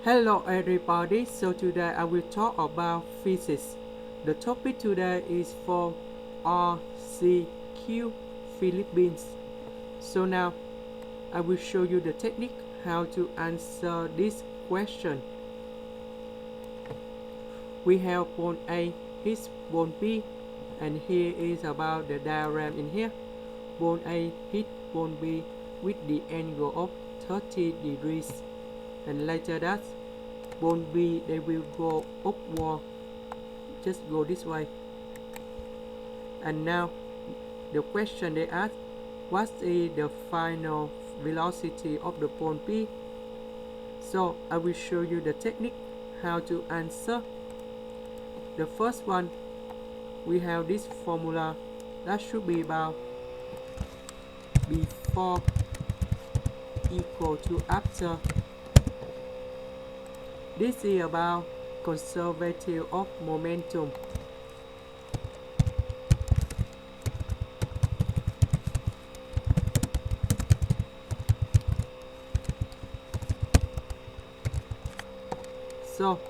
Hello everybody, so today I will talk about physics. The topic today is for RCQ Philippines. So now I will show you the technique how to answer this question. We have bone A hits bone B, and here is about the diagram in here. Bone A hit bone B with the angle of 30 degrees, and later that bone B they will go upward, just go this way. And now the question they ask, what is the final velocity of the bone B? So I will show you the technique how to answer. The first one, we have this formula that should be about before equal to after. This is about conservative of momentum. So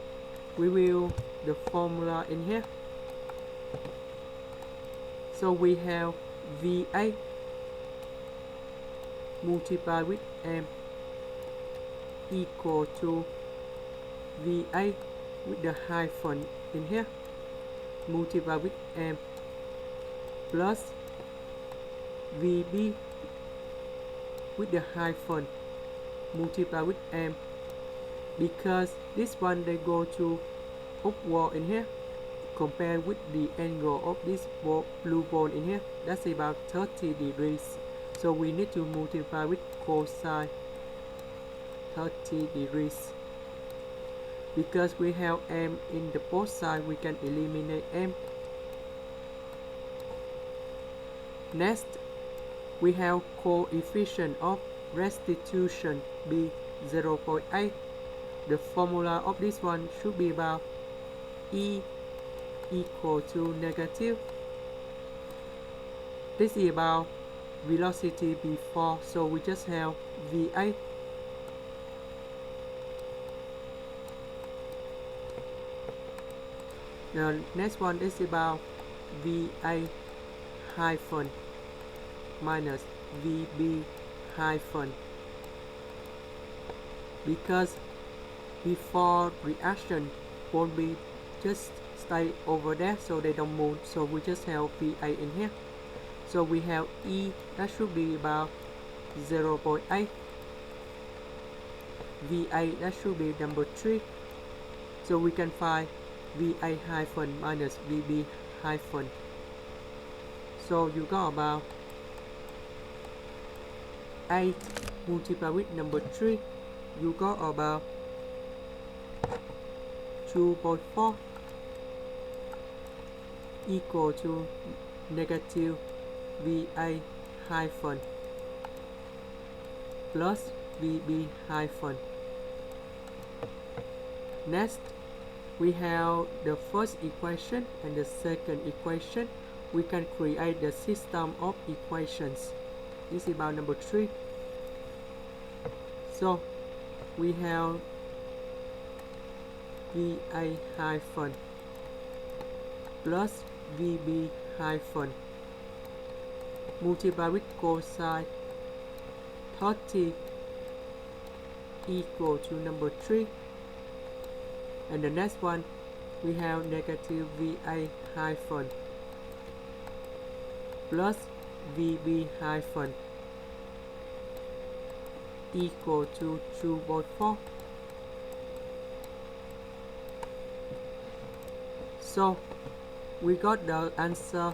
we will the formula in here. So we have VA multiplied with M equal to VA with the hyphen in here multiplied with M plus VB with the hyphen multiplied with M, because this one they go to upward in here compared with the angle of this blue bone in here, that's about 30 degrees. So we need to multiply with cosine 30 degrees. Because we have M in the both sides, we can eliminate M. Next, we have coefficient of restitution be 0.8. The formula of this one should be about E equal to negative. This is about velocity before, so we just have VA. The next one is about VA hyphen minus VB hyphen, because before reaction bone B just stay over there, so they don't move, so we just have VA in here. So we have E that should be about 0.8, VA that should be number 3, so we can find VA hyphen minus VB hyphen. So you got about 8 multiplied with number 3, you got about 2.4 equal to negative VA hyphen plus VB hyphen. Next, we have the first equation and the second equation. We can create the system of equations. This is about number 3. So we have VA hyphen plus VB hyphen multiply with cosine 30 equal to number 3. And the next one, we have negative VA hyphen plus VB hyphen equal to 2.4. So we got the answer.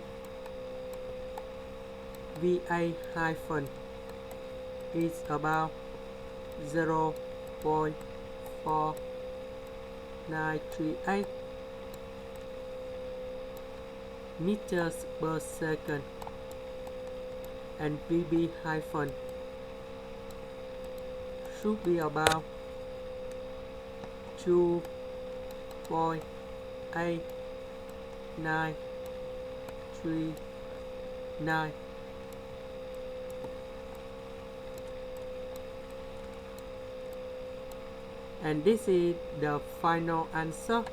VA hyphen is about 0.4938 meters per second, and VB hyphen should be about 2.8939. and this is the final answer.